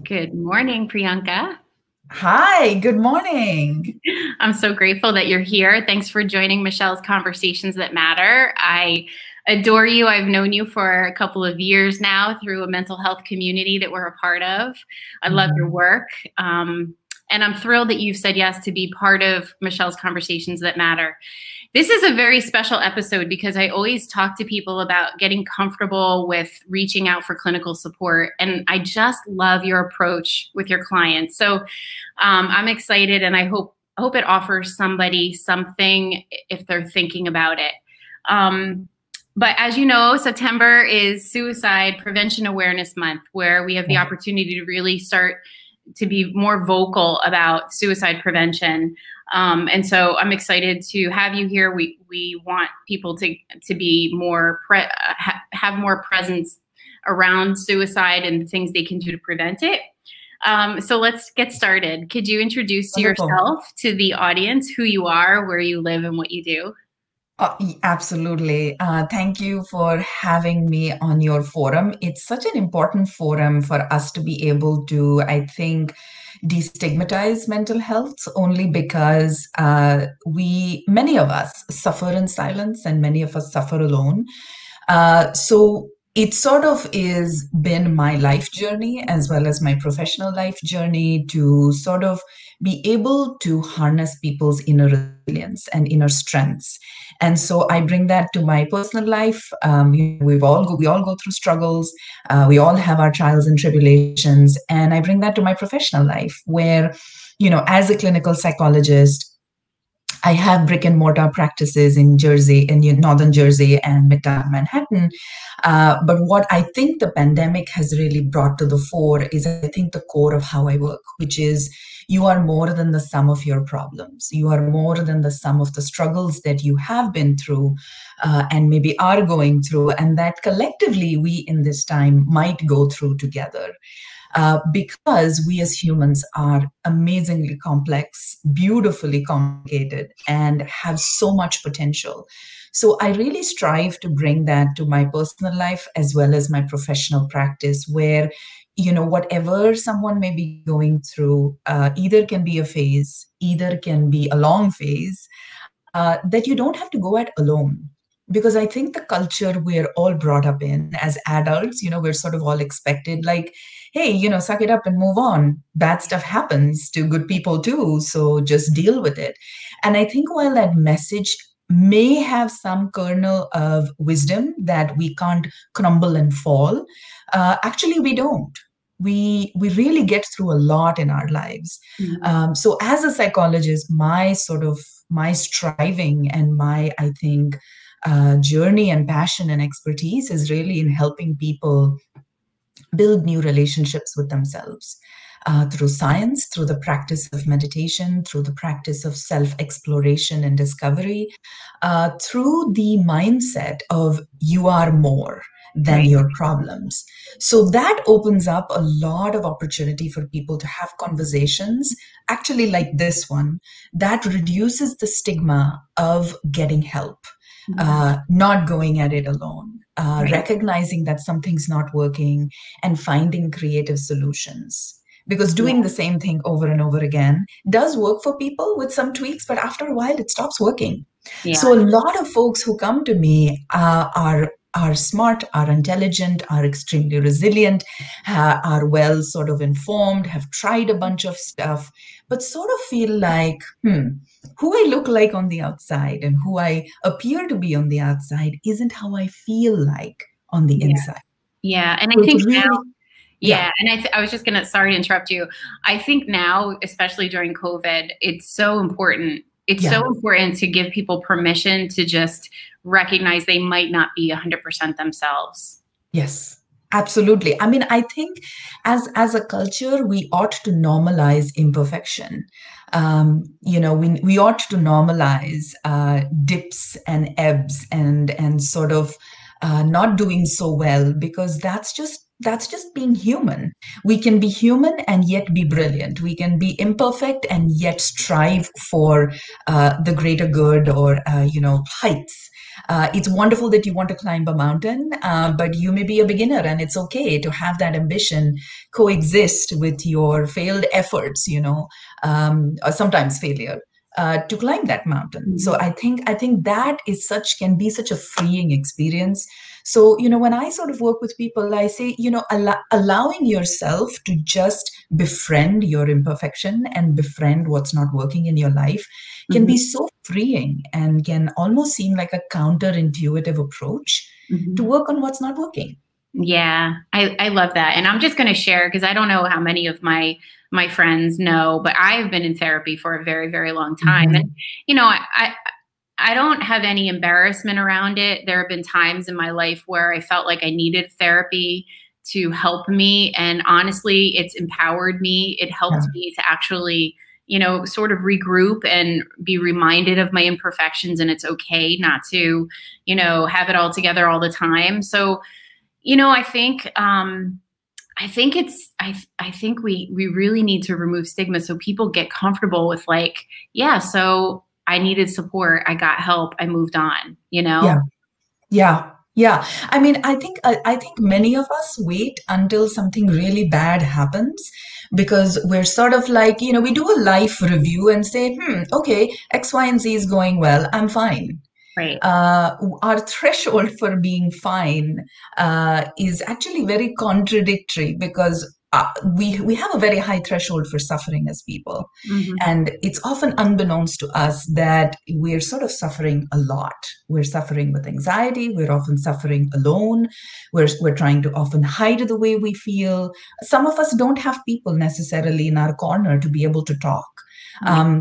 Good morning, Priyanka. Hi, good morning. I'm so grateful that you're here. Thanks for joining Michelle's Conversations That Matter. I adore you. I've known you for a couple of years now through a mental health community that we're a part of. I love your Mhm. work. And I'm thrilled that you've said yes to be part of Michelle's Conversations That Matter. This is a very special episode because I always talk to people about getting comfortable with reaching out for clinical support. And I just love your approach with your clients. So I'm excited, and I hope it offers somebody something if they're thinking about it. But as you know, September is Suicide Prevention Awareness Month, where we have the Yeah. opportunity to really start to be more vocal about suicide prevention. And so I'm excited to have you here. We want people to be more have more presence around suicide and the things they can do to prevent it. So let's get started. Could you introduce Wonderful. yourself to the audience, who you are, where you live, and what you do? Absolutely. Thank you for having me on your forum. It's such an important forum for us to be able to, I think, destigmatize mental health only because many of us suffer in silence and many of us suffer alone. So it sort of is been my life journey as well as my professional life journey to sort of be able to harness people's inner resilience and inner strengths. And so I bring that to my personal life. We all go through struggles. We all have our trials and tribulations, and I bring that to my professional life, where, as a clinical psychologist, I have brick and mortar practices in Jersey, in northern Jersey and Midtown Manhattan. But what I think the pandemic has really brought to the fore is, I think, the core of how I work, which is you are more than the sum of your problems. You are more than the sum of the struggles that you have been through and maybe are going through, and that collectively we in this time might go through together because we as humans are amazingly complex, beautifully complicated, and have so much potential. So I really strive to bring that to my personal life as well as my professional practice, where whatever someone may be going through, either can be a phase, either can be a long phase, that you don't have to go at alone. Because I think the culture we're all brought up in as adults, we're sort of all expected, like, hey, suck it up and move on. Bad stuff happens to good people too. So just deal with it. And I think while that message may have some kernel of wisdom that we can't crumble and fall, actually we don't. We really get through a lot in our lives. Mhm. So as a psychologist, my striving and my, I think, journey and passion and expertise is really in helping people build new relationships with themselves through science, through the practice of meditation, through the practice of self exploration and discovery, through the mindset of you are more than Right. your problems. So that opens up a lot of opportunity for people to have conversations, actually, like this one, that reduces the stigma of getting help, Mhm. not going at it alone, Right. recognizing that something's not working and finding creative solutions. Because Yeah. doing the same thing over and over again does work for people with some tweaks, but after a while it stops working. Yeah. So a lot of folks who come to me are smart, are intelligent, are extremely resilient, are well sort of informed, have tried a bunch of stuff, but sort of feel like, who I look like on the outside and who I appear to be on the outside isn't how I feel like on the Yeah. inside. Yeah. And I So it's think now, really, yeah. yeah. And I was just sorry to interrupt you. I think now, especially during COVID, it's so important. It's so Yeah. important to give people permission to just recognize they might not be 100% themselves. Yes, absolutely. I mean, I think as a culture, we ought to normalize imperfection. We ought to normalize dips and ebbs and sort of not doing so well, because that's just being human. We can be human and yet be brilliant. We can be imperfect and yet strive for the greater good or heights. It's wonderful that you want to climb a mountain, but you may be a beginner, and it's okay to have that ambition coexist with your failed efforts, or sometimes failure. To climb that mountain. So I think that can be such a freeing experience. So, when I sort of work with people, I say, allowing yourself to just befriend your imperfection and befriend what's not working in your life can be so freeing and can almost seem like a counterintuitive approach to work on what's not working. Yeah, I love that. And I'm just going to share, because I don't know how many of my friends know, but I have been in therapy for a very, very long time. And, I don't have any embarrassment around it. There have been times in my life where I felt like I needed therapy to help me. And honestly, it's empowered me. It helped me to actually, sort of regroup and be reminded of my imperfections. And it's okay not to, have it all together all the time. So, I think we really need to remove stigma so people get comfortable with like, yeah, so I needed support. I got help. I moved on, Yeah. Yeah. Yeah. I mean, I think many of us wait until something really bad happens because we're sort of like, we do a life review and say, okay, X, Y, and Z is going well. I'm fine. Right. Our threshold for being fine is actually very contradictory because we have a very high threshold for suffering as people. And it's often unbeknownst to us that we're sort of suffering a lot. We're suffering with anxiety. We're often suffering alone. We're trying to often hide the way we feel. Some of us don't have people necessarily in our corner to be able to talk.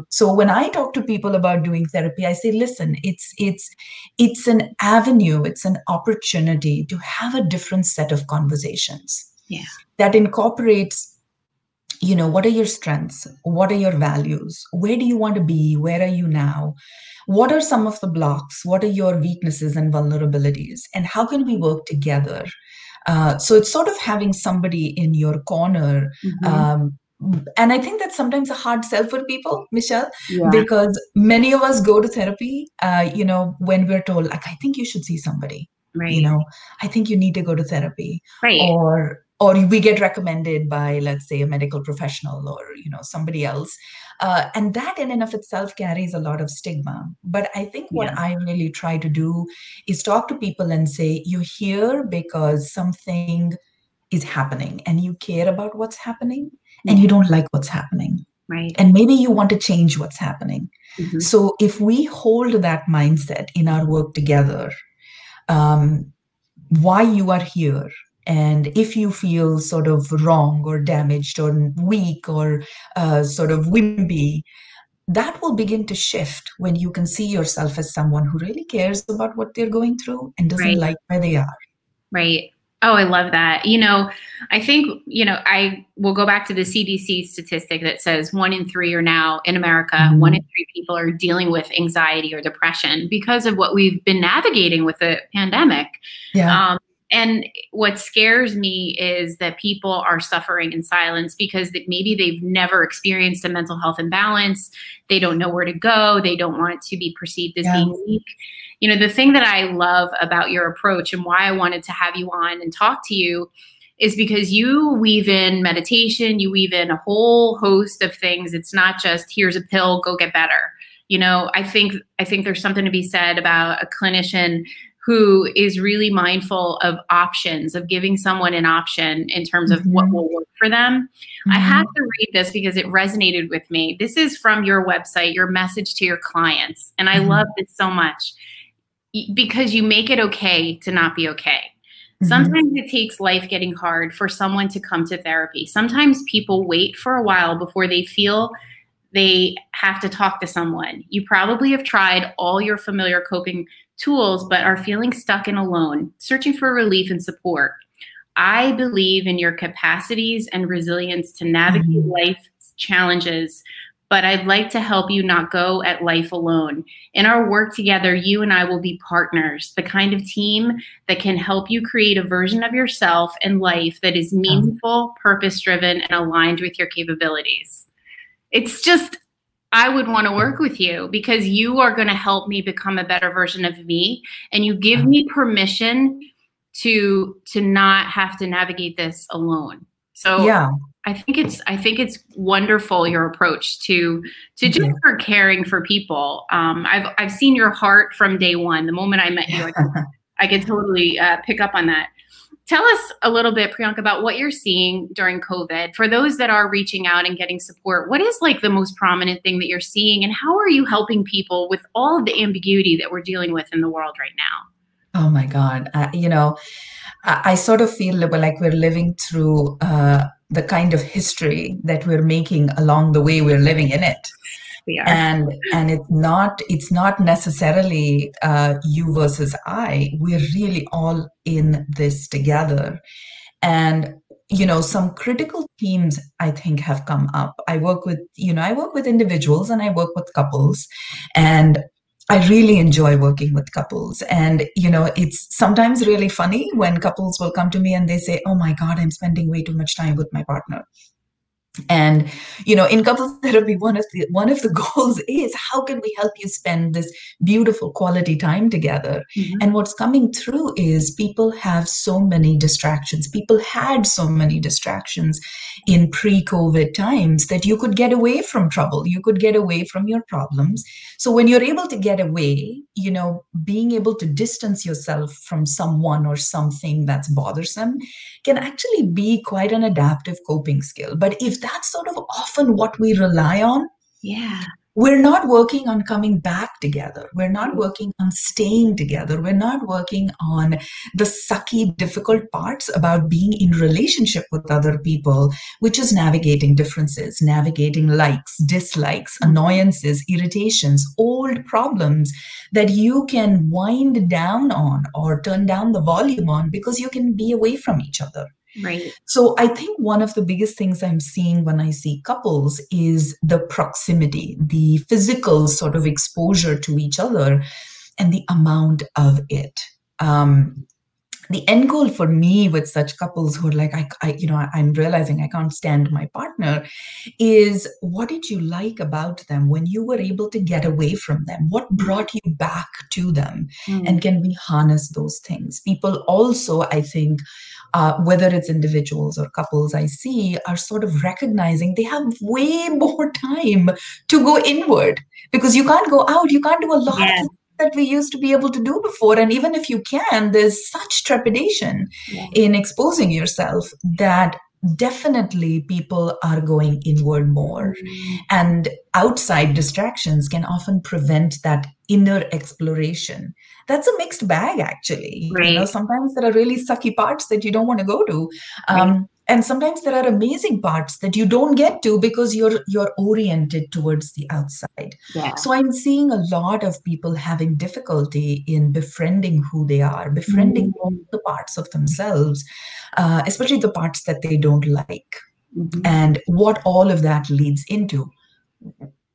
So when I talk to people about doing therapy, I say, listen, it's an avenue, it's an opportunity to have a different set of conversations that incorporates, what are your strengths? What are your values? Where do you want to be? Where are you now? What are some of the blocks? What are your weaknesses and vulnerabilities? And how can we work together? So it's sort of having somebody in your corner. And I think that's sometimes a hard sell for people, Michelle, because many of us go to therapy, when we're told, like, I think you should see somebody, I think you need to go to therapy, or we get recommended by, let's say, a medical professional or, somebody else. And that in and of itself carries a lot of stigma. But I think what I really try to do is talk to people and say, you're here because something is happening and you care about what's happening and you don't like what's happening. Right. And maybe you want to change what's happening. So if we hold that mindset in our work together, why you are here, and if you feel sort of wrong or damaged or weak or sort of wimpy, that will begin to shift when you can see yourself as someone who really cares about what they're going through and doesn't like where they are. Right. Oh, I love that. I think, I will go back to the CDC statistic that says 1 in 3 are now in America, 1 in 3 people are dealing with anxiety or depression because of what we've been navigating with the pandemic. And what scares me is that people are suffering in silence because maybe they've never experienced a mental health imbalance. They don't know where to go. They don't want to be perceived as being weak. The thing that I love about your approach and why I wanted to have you on and talk to you is because you weave in meditation, you weave in a whole host of things. It's not just here's a pill, go get better. I think there's something to be said about a clinician who is really mindful of options, of giving someone an option in terms of what will work for them. I have to read this because it resonated with me. This is from your website, your message to your clients. And I love this so much because you make it okay to not be okay. Sometimes it takes life getting hard for someone to come to therapy. Sometimes people wait for a while before they feel they have to talk to someone. You probably have tried all your familiar coping tools, but are feeling stuck and alone, searching for relief and support. I believe in your capacities and resilience to navigate life's challenges, but I'd like to help you not go at life alone. In our work together, you and I will be partners, the kind of team that can help you create a version of yourself and life that is meaningful, purpose-driven, and aligned with your capabilities. It's just, I would want to work with you because you are going to help me become a better version of me, and you give me permission to not have to navigate this alone. So Yeah. I think it's wonderful, your approach to just for caring for people. I've seen your heart from day one. The moment I met you, I could totally pick up on that. Tell us a little bit, Priyanka, about what you're seeing during COVID. For those that are reaching out and getting support, what is like the most prominent thing that you're seeing, and how are you helping people with all of the ambiguity that we're dealing with in the world right now? Oh my God. I sort of feel like we're living through the kind of history that we're making along the way we're living in it. We are. And it's not necessarily you versus I. We're really all in this together. And some critical themes I think have come up. I work with individuals and I work with couples, and I really enjoy working with couples. And it's sometimes really funny when couples will come to me and they say, "Oh my God, I'm spending way too much time with my partner." And in couples therapy, one of the goals is, how can we help you spend this beautiful quality time together? And what's coming through is people have so many distractions. People had so many distractions in pre-COVID times that you could get away from trouble, you could get away from your problems. So when you're able to get away, being able to distance yourself from someone or something that's bothersome can actually be quite an adaptive coping skill. But if that's sort of often what we rely on, Yeah. we're not working on coming back together. We're not working on staying together. We're not working on the sucky, difficult parts about being in relationship with other people, which is navigating differences, navigating likes, dislikes, annoyances, irritations, old problems that you can wind down on or turn down the volume on because you can be away from each other. Right. So I think one of the biggest things I'm seeing when I see couples is the proximity, the physical sort of exposure to each other, and the amount of it. The end goal for me with such couples who are like, I'm realizing I can't stand my partner, is what did you like about them when you were able to get away from them? What brought you back to them? And can we harness those things? People also, I think, whether it's individuals or couples I see, are sort of recognizing they have way more time to go inward because you can't go out. You can't do a lot of Yeah. the that we used to be able to do before. And even if you can, there's such trepidation in exposing yourself that definitely people are going inward more. And outside distractions can often prevent that inner exploration. That's a mixed bag, actually. Right. Sometimes there are really sucky parts that you don't want to go to. And sometimes there are amazing parts that you don't get to because you're oriented towards the outside. Yeah. So I'm seeing a lot of people having difficulty in befriending who they are, befriending all the parts of themselves, especially the parts that they don't like, and what all of that leads into.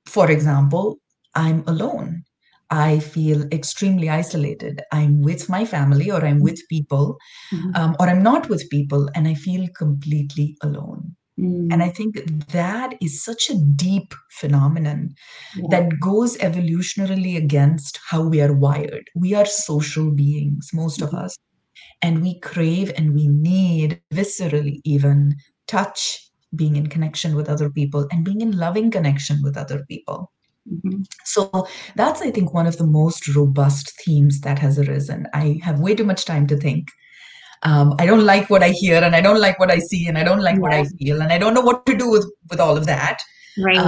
For example, I'm alone. I feel extremely isolated. I'm with my family, or I'm with people, or I'm not with people, and I feel completely alone. And I think that is such a deep phenomenon that goes evolutionarily against how we are wired. We are social beings, most of us, and we crave and we need viscerally even touch, being in connection with other people, and being in loving connection with other people. So that's, I think, one of the most robust themes that has arisen. I have way too much time to think. I don't like what I hear, and I don't like what I see, and I don't like what I feel, and I don't know what to do with all of that. Right.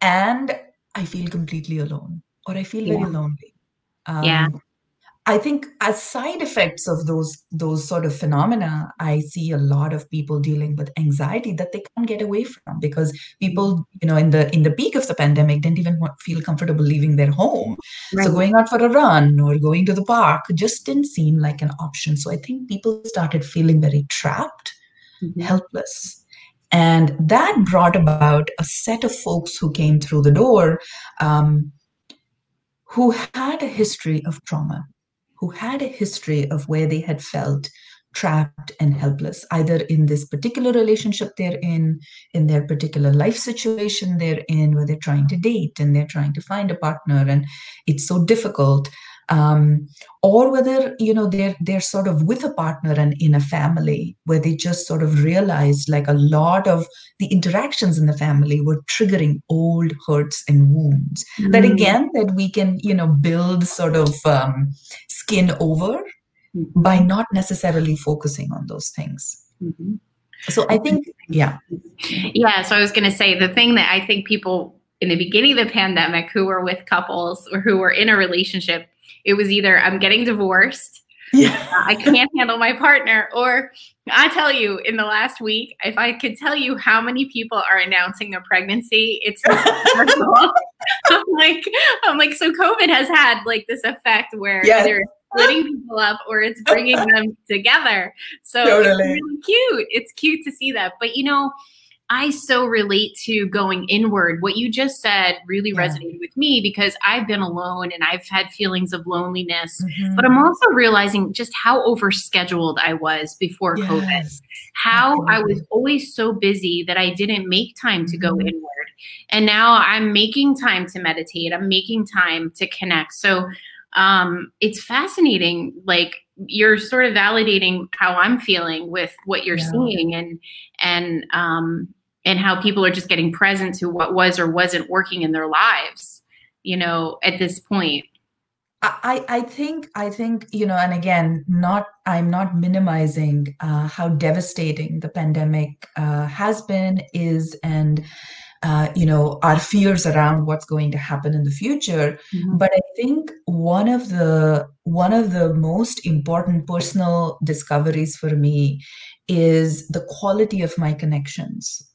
And I feel completely alone, or I feel very lonely. Yeah. I think as side effects of those sort of phenomena, I see a lot of people dealing with anxiety that they can't get away from because people, in the peak of the pandemic, didn't even feel comfortable leaving their home. Right. So going out for a run or going to the park just didn't seem like an option. So I think people started feeling very trapped, helpless. And that brought about a set of folks who came through the door, who had a history of trauma, who had a history of where they had felt trapped and helpless, either in this particular relationship they're in their particular life situation they're in, where they're trying to date and they're trying to find a partner, and it's so difficult. Um, or whether, they're sort of with a partner and in a family where they just sort of realized like a lot of the interactions in the family were triggering old hurts and wounds that Mm-hmm. again that we can build sort of skin over by Mm-hmm. not necessarily focusing on those things. Mm-hmm. So I think, yeah. Yeah. So I was going to say the thing that I think people in the beginning of the pandemic who were with couples or who were in a relationship, it was either I'm getting divorced, Yeah. I can't handle my partner, or I tell you, in the last week, if I could tell you how many people are announcing a pregnancy, it's hysterical. I'm like, so COVID has had like this effect where Yes. either it's splitting people up or it's bringing them together. So Totally. it's really cute. It's cute to see that. But I so relate to going inward. What you just said really resonated with me because I've been alone and I've had feelings of loneliness, but I'm also realizing just how overscheduled I was before COVID, how I was always so busy that I didn't make time to go inward. And now I'm making time to meditate. I'm making time to connect. So it's fascinating. Like you're sort of validating how I'm feeling with what you're seeing and how people are just getting present to what was or wasn't working in their lives, at this point. I think, and again, I'm not minimizing how devastating the pandemic has been, is, and our fears around what's going to happen in the future. Mm-hmm. But I think one of the most important personal discoveries for me is the quality of my connections,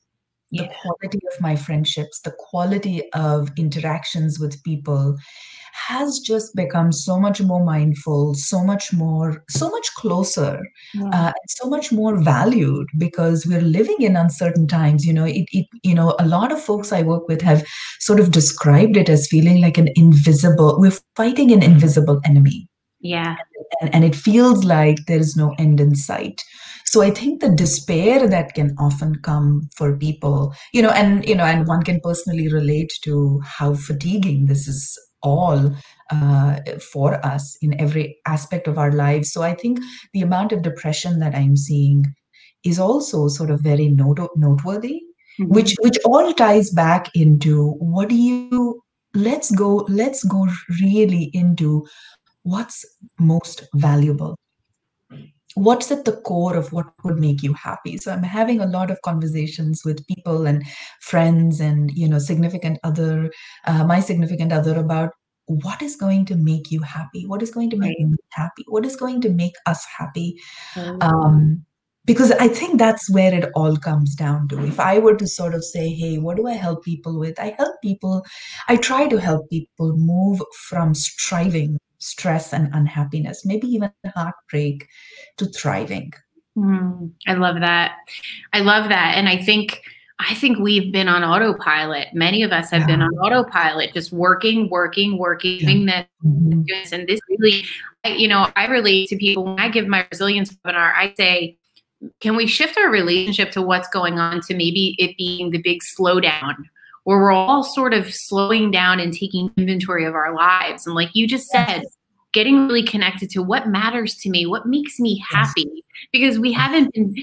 the quality of my friendships, the quality of interactions with people has just become so much more mindful, so much closer, and so much more valued because we're living in uncertain times. A lot of folks I work with have sort of described it as feeling like we're fighting an invisible enemy. Yeah. And it feels like there is no end in sight. So I think the despair that can often come for people, and one can personally relate to how fatiguing this is all for us in every aspect of our lives. So I think the amount of depression that I'm seeing is also sort of very noteworthy, which all ties back into let's go really into what's most valuable. What's at the core of what would make you happy? So I'm having a lot of conversations with people and friends and significant other, my significant other, about what is going to make you happy, what is going to make me happy, what is going to make us happy. Because I think that's where it all comes down to. If I were to sort of say, hey, what do I help people with? I try to help people move from striving, stress, and unhappiness, maybe even heartbreak, to thriving. I love that. And I think we've been on autopilot. Many of us have been on autopilot, just working, that. And this really, I relate to people when I give my resilience webinar. I say, can we shift our relationship to what's going on to maybe it being the big slowdown where we're all sort of slowing down and taking inventory of our lives. And like you just said, getting really connected to what matters to me, what makes me happy, because we haven't been,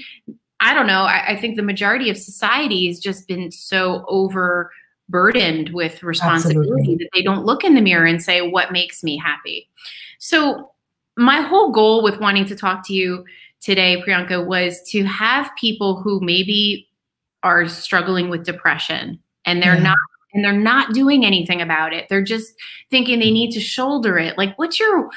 I don't know, I think the majority of society has just been so overburdened with responsibility that they don't look in the mirror and say, what makes me happy? So my whole goal with wanting to talk to you today, Priyanka, was to have people who maybe are struggling with depression and they're not doing anything about it. They're just thinking they need to shoulder it. Like, what's your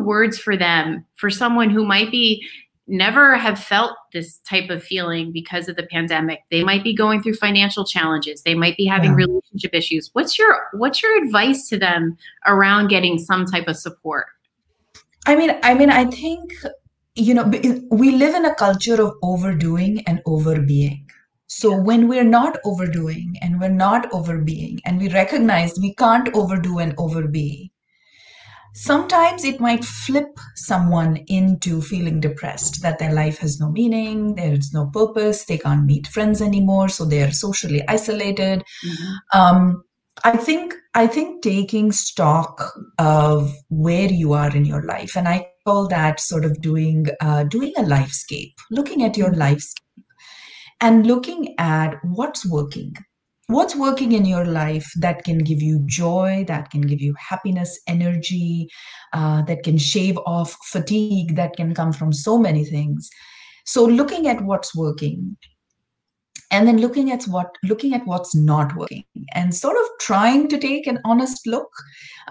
words for them, for someone who might be never have felt this type of feeling because of the pandemic? They might be going through financial challenges. They might be having relationship issues. What's your advice to them around getting some type of support? I mean, I think, we live in a culture of overdoing and overbeing. So when we're not overdoing and we're not overbeing, and we recognize we can't overdo and overbe, Sometimes it might flip someone into feeling depressed, that their life has no meaning, there is no purpose, they can't meet friends anymore, so they're socially isolated. Mhm. Um, I think taking stock of where you are in your life, and I call that sort of doing a lifescape, looking at your Mhm. life and looking at what's working in your life that can give you joy, that can give you happiness, energy, that can shave off fatigue that can come from so many things. So looking at what's working, and then looking at what's not working, and sort of trying to take an honest look,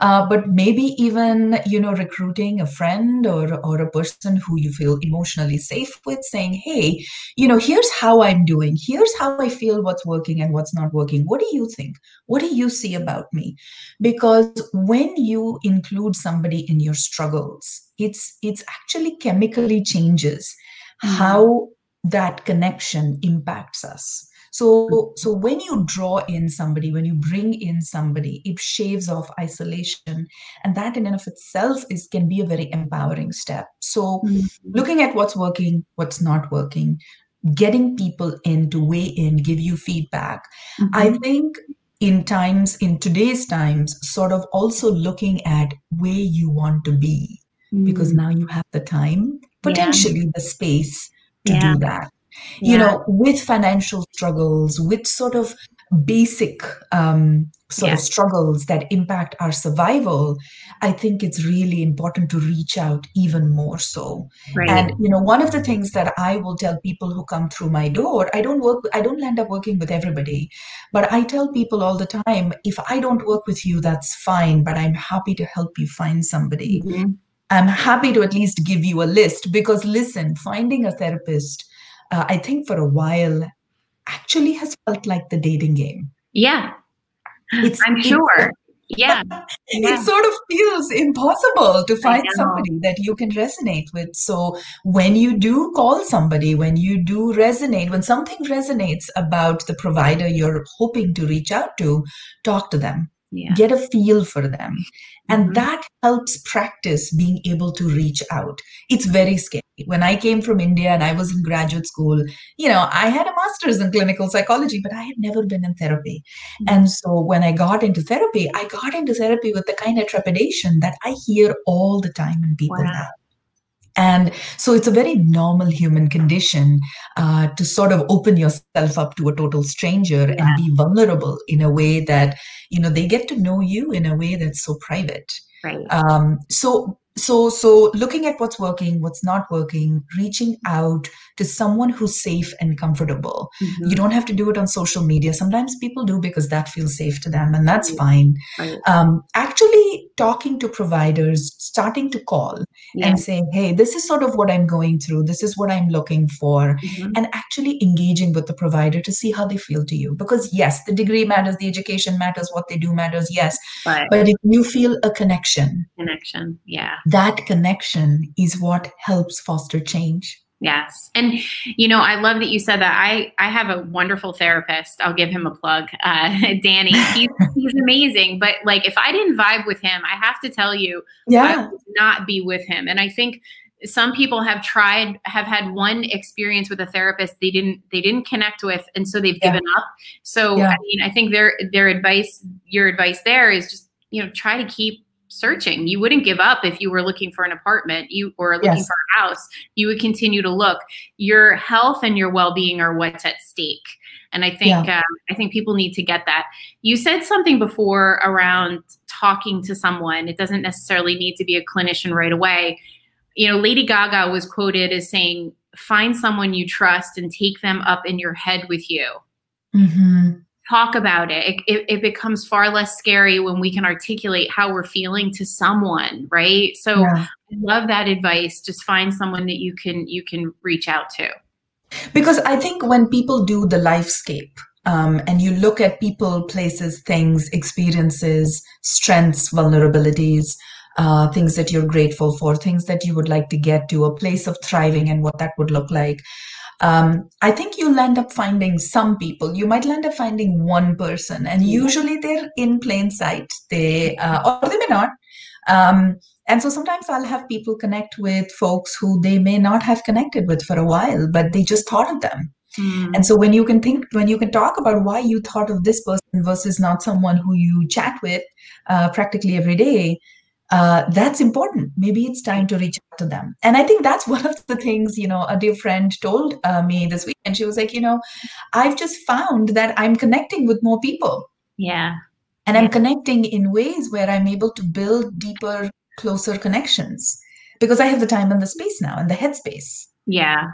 but maybe even recruiting a friend or a person who you feel emotionally safe with, saying, hey, here's how I'm doing, here's how I feel, what's working and what's not working, what do you think, what do you see about me? Because when you include somebody in your struggles, it's actually chemically changes Mhm. how that connection impacts us. So when you draw in somebody, when you bring in somebody, it shaves off isolation, and that in and of itself is can be a very empowering step. So Mhm. looking at what's working, what's not working, getting people in to weigh in, give you feedback. I Mhm. think in today's times, sort of also looking at where you want to be, because Mm. now you have the time, Yeah. potentially the space to Yeah. do that. Yeah. With financial struggles, with sort of basic sort Yeah. of struggles that impact our survival, I think it's really important to reach out even more so. Right. And one of the things that I will tell people who come through my door, I don't end up working with everybody, but I tell people all the time, if I don't work with you, that's fine, but I'm happy to help you find somebody. Mhm. I'm happy to at least give you a list, because listen, finding a therapist, I think for a while actually has felt like the dating game. Yeah. It's I'm it sure. Yeah. it Yeah. sort of feels impossible to I find know. somebody that you can resonate with. So when you do call somebody, when you do resonate, when something resonates about the provider you're hoping to reach out to, talk to them, Yeah. get a feel for them. And Mhm. that helps practice being able to reach out. It's very scary. When I came from India and I was in graduate school, I had a master's in clinical psychology, but I had never been in therapy. Mhm. And so when I got into therapy with the kind of trepidation that I hear all the time in people now. Wow. And so it's a very normal human condition to sort of open yourself up to a total stranger and Yeah. be vulnerable in a way that, they get to know you in a way that's so private. Right. So looking at what's working, what's not working, reaching out to someone who's safe and comfortable. You Mhm. don't have to do it on social media. Sometimes people do because that feels safe to them, and that's Right. fine. Right. Actually talking to providers, starting to call Yeah. and saying, hey, this is sort of what I'm going through, this is what I'm looking for, Mhm. and actually engaging with the provider to see how they feel to you. Because yes, the degree matters, the education matters, what they do matters, yes. But But if you feel a connection, connection. Yeah. that connection is what helps foster change. Yes. And I love that you said that. I have a wonderful therapist. I'll give him a plug. Danny. He's amazing. But like if I didn't vibe with him, I have to tell you, I Yeah, would not be with him. And I think some people have had one experience with a therapist they didn't connect with, and so they've yeah, given up. So yeah, I mean, I think your advice there is just, try to keep searching. You wouldn't give up if you were looking for an apartment, or looking yes, for a house. You would continue to look. Your health and your well-being are what's at stake. And yeah, I think people need to get that. You said something before around talking to someone. It doesn't necessarily need to be a clinician right away. Lady Gaga was quoted as saying, find someone you trust and take them up in your head with you. hmm, Talk about it. It becomes far less scary when we can articulate how we're feeling to someone, right? So yeah. I love that advice. Just find someone that you can reach out to. Because I think when people do the lifescape, and you look at people, places, things, experiences, strengths, vulnerabilities, things that you're grateful for, things that you would like to get to, a place of thriving and what that would look like. I think you'll end up finding some people. You might end up finding one person, and Yeah. usually they're in plain sight. Or they may not. Um, And so sometimes I'll have people connect with folks who they may not have connected with for a while, but they just thought of them. And Mm. so when you can talk about why you thought of this person versus not someone who you chat with practically every day, that's important. Maybe it's time to reach out to them. And I think that's one of the things, a dear friend told me this week. And she was like, I've just found that I'm connecting with more people. Yeah. And Yeah. I'm connecting in ways where I'm able to build deeper, closer connections because I have the time and the space now and the headspace. Yeah.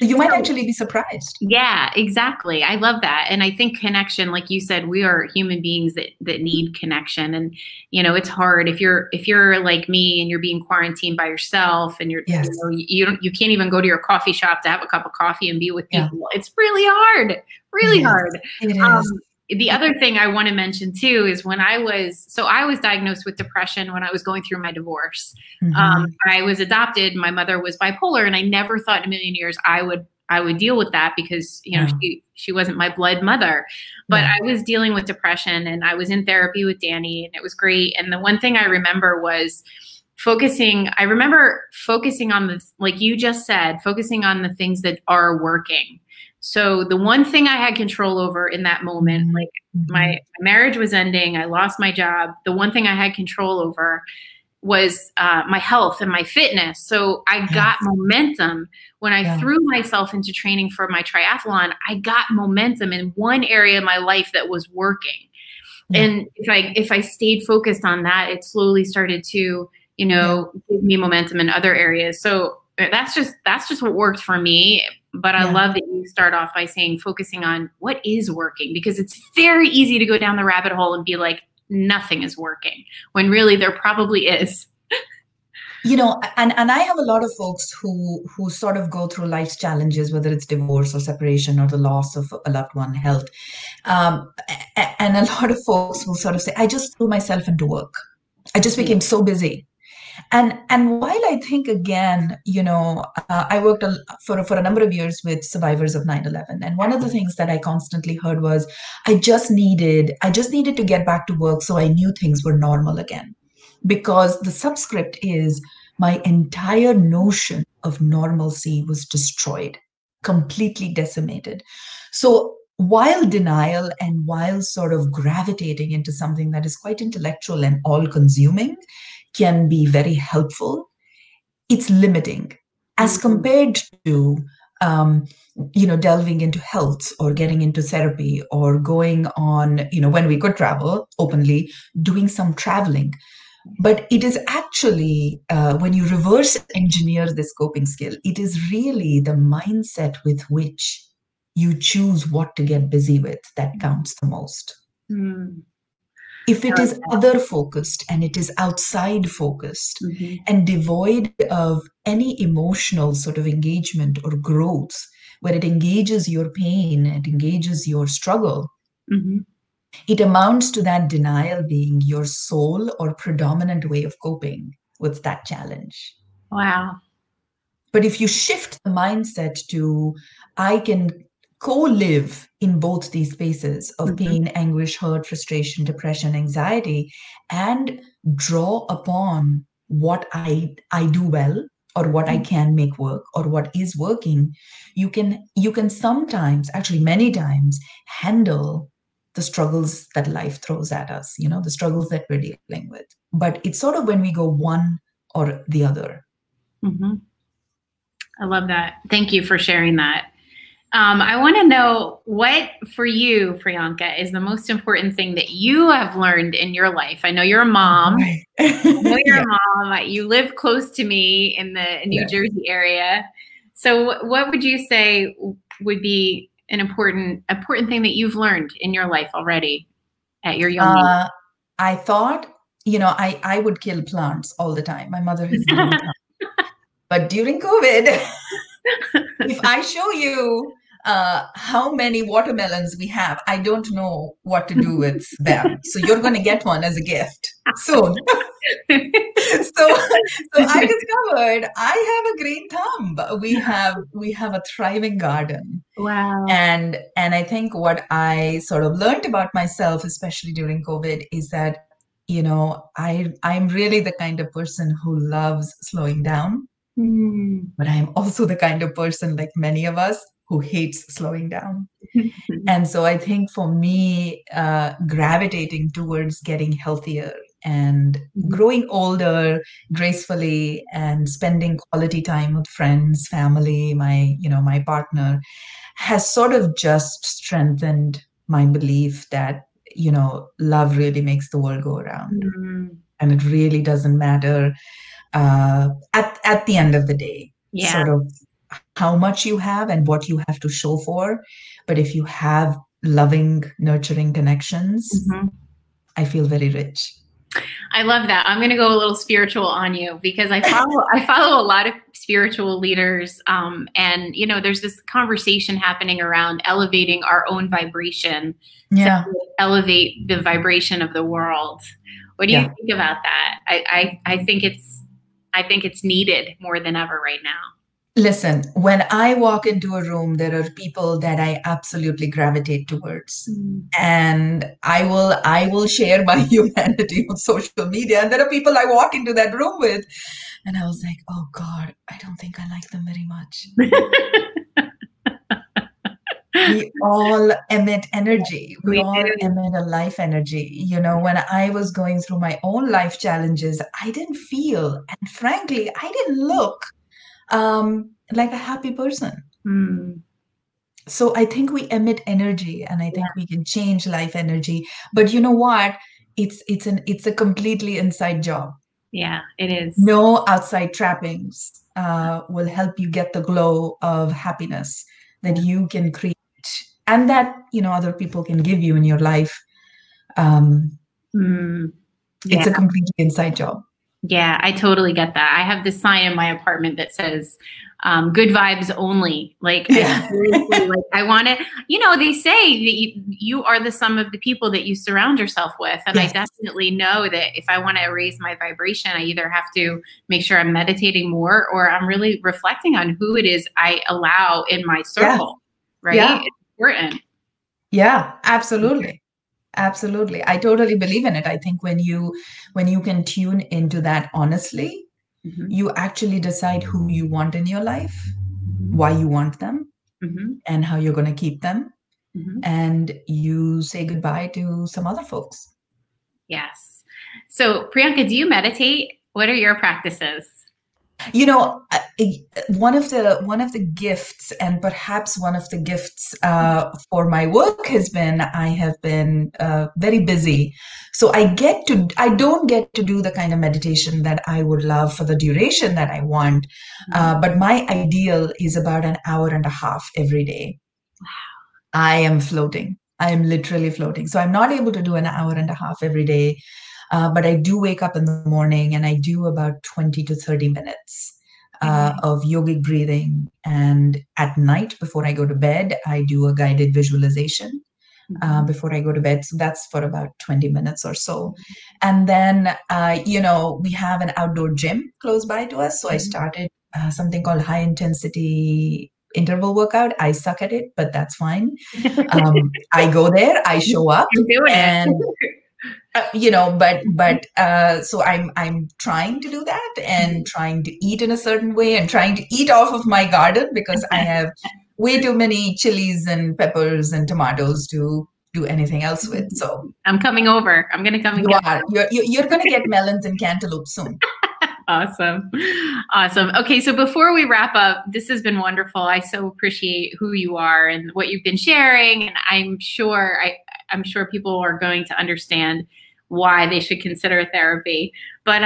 So you might So, actually be surprised. yeah, exactly. I love that. And I think connection, like you said, we are human beings that need connection. And it's hard if you're like me and you're being quarantined by yourself and Yes. you can't even go to your coffee shop to have a cup of coffee and be with Yeah. people. It's really hard. Really Yes, hard. it Um, is. the other thing I want to mention too is when I was diagnosed with depression when I was going through my divorce. Mm-hmm. I was adopted. My mother was bipolar, and I never thought in a million years I would deal with that because Yeah. she wasn't my blood mother, but Yeah. I was dealing with depression and I was in therapy with Danny and it was great. And the one thing I remember was focusing on the, like you just said, focusing on the things that are working. So the one thing I had control over in that moment, like my marriage was ending, I lost my job. The one thing I had control over was my health and my fitness. So I got momentum when I threw myself into training for my triathlon. I got momentum in one area of my life that was working. Yeah. And if I stayed focused on that, it slowly started to, give me momentum in other areas. So that's just what worked for me. But I love that you start off by saying focusing on what is working, because it's very easy to go down the rabbit hole and be like, nothing is working, when really there probably is. And I have a lot of folks who sort of go through life's challenges, whether it's divorce or separation or the loss of a loved one, health. And a lot of folks will sort of say, I just threw myself into work. I just became so busy. And while I think, again, I worked for a number of years with survivors of 9/11, and one of the things that I constantly heard was, I just needed to get back to work so I knew things were normal again, because the subscript is my entire notion of normalcy was destroyed, completely decimated. So while denial and while sort of gravitating into something that is quite intellectual and all-consuming can be very helpful, it's limiting as compared to delving into health or getting into therapy or going on, when we could travel openly, doing some traveling. But it is actually, when you reverse engineer this coping skill, it is really the mindset with which you choose what to get busy with that counts the most. Mm. If it is other focused and it is outside focused and devoid of any emotional sort of engagement or growth, where it engages your pain, it engages your struggle, it amounts to that denial being your sole or predominant way of coping with that challenge. Wow. But if you shift the mindset to, I can co-live in both these spaces of pain, anguish, hurt, frustration, depression, anxiety, and draw upon what I do well, or what I can make work, or what is working, you can sometimes, actually many times, handle the struggles that life throws at us, the struggles that we're dealing with. But it's sort of when we go one or the other. I love that. Thank you for sharing that. I want to know what, for you, Priyanka, is the most important thing that you have learned in your life. I know you're a mom. I know you're a mom. You live close to me in the New Jersey area. So what would you say would be an important thing that you've learned in your life already at your young age? I thought, I would kill plants all the time. My mother has green thumb. But during COVID, if I show you how many watermelons we have, I don't know what to do with them. So you're going to get one as a gift soon. So I discovered I have a green thumb. We have a thriving garden. Wow. And I think what I sort of learned about myself, especially during COVID, is that I'm really the kind of person who loves slowing down, Mm. but I'm also the kind of person, like many of us, who hates slowing down. And so I think for me, gravitating towards getting healthier and Mhm. growing older gracefully and spending quality time with friends, family, my partner has sort of just strengthened my belief that, love really makes the world go around. Mm. And it really doesn't matter at the end of the day, Yeah. sort of how much you have and what you have to show for. But if you have loving, nurturing connections, Mhm. I feel very rich. I love that. I'm going to go a little spiritual on you because I follow a lot of spiritual leaders, and there's this conversation happening around elevating our own vibration to Yeah. elevate the vibration of the world. What do you Yeah. think about that? I think it's needed more than ever right now. Listen, when I walk into a room, there are people that I absolutely gravitate towards. Mm. And I will share my humanity on social media. And there are people I walk into that room with, and I was like, oh God, I don't think I like them very much. We all emit energy. We We all do. emit a life energy. When I was going through my own life challenges, I didn't feel, and frankly, I didn't look like a happy person. Mm. So I think we emit energy, and I think Yeah. we can change life energy. But you know what? It's a completely inside job. Yeah, it is. No outside trappings will help you get the glow of happiness that Yeah. you can create and that other people can give you in your life. Um, Mm. Yeah. it's a completely inside job. Yeah, I totally get that. I have this sign in my apartment that says "good vibes only." Like, I Yeah. seriously, like, I want to. They say that you are the sum of the people that you surround yourself with, and I Yes. definitely know that if I want to raise my vibration, I either have to make sure I'm meditating more, or I'm really reflecting on who it is I allow in my Yeah. circle. Right? Yeah. It's important. Yeah. Absolutely. Absolutely. I totally believe in it. I think when you can tune into that honestly, Hmm. you actually decide who you want in your life, Hmm. why you want them, Hmm. and how you're going to keep them. Hmm. And you say goodbye to some other folks. Yes. So, Priyanka, do you meditate? What are your practices? You know, one of the gifts, and perhaps one of the gifts for my work has been I have been very busy, so I don't get to do the kind of meditation that I would love for the duration that I want. Mhm. But my ideal is about an hour and a half every day. I am floating. I am literally floating. So I'm not able to do an hour and a half every day, but I do wake up in the morning and I do about 20 to 30 minutes of yogic breathing. And at night, before I go to bed, I do a guided visualization Mhm. before I go to bed. So that's for about 20 minutes or so. And then, we have an outdoor gym close by to us. So I Mhm. started something called high intensity interval workout. I suck at it, but that's fine. I go there, I show up, You're doing it. and so I'm trying to do that and trying to eat in a certain way and trying to eat off of my garden because I have way too many chilies and peppers and tomatoes to do anything else with. So I'm coming over. I'm going to come and you get are you're going to get melons and cantaloupe soon. Awesome. Awesome. Okay, so before we wrap up, this has been wonderful. I so appreciate who you are and what you've been sharing, and I'm sure people are going to understand why they should consider therapy. But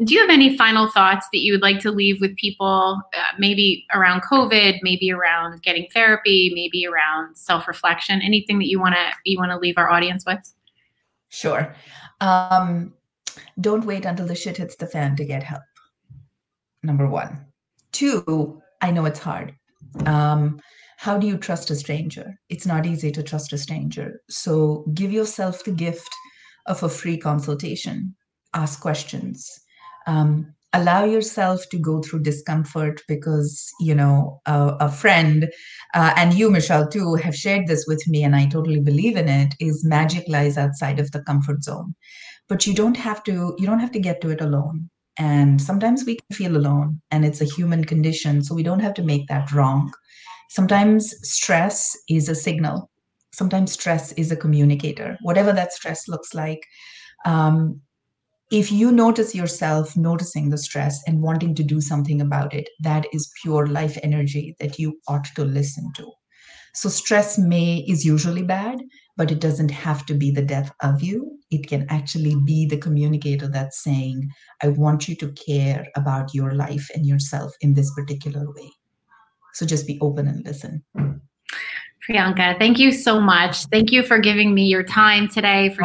do you have any final thoughts that you would like to leave with people, maybe around COVID, maybe around getting therapy, maybe around self-reflection, anything that you want to leave our audience with? Sure. Don't wait until the shit hits the fan to get help. Number one. Two, I know it's hard. Um, how do you trust a stranger? It's not easy to trust a stranger. So give yourself the gift of a free consultation. Ask questions. Allow yourself to go through discomfort because, a friend, and you, Michelle, too, have shared this with me, and I totally believe in it, is magic lies outside of the comfort zone. but you don't have to get to it alone. And sometimes we can feel alone, and it's a human condition, so we don't have to make that wrong. Sometimes stress is a signal. Sometimes stress is a communicator, whatever that stress looks like. Um, if you notice yourself noticing the stress and wanting to do something about it, that is pure life energy that you ought to listen to. So stress is usually bad, but it doesn't have to be the death of you. It can actually be the communicator that's saying, I want you to care about your life and yourself in this particular way. So just be open and listen. Priyanka, thank you so much. Thank you for giving me your time today, for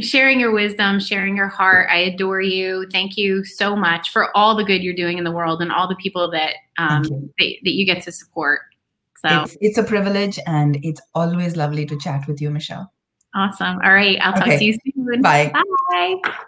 sharing your wisdom, sharing your heart. I adore you. Thank you so much for all the good you're doing in the world and all the people that you get to support. So it's a privilege, and it's always lovely to chat with you, Michelle. Awesome. All right. I'll talk to you soon. Bye. Bye.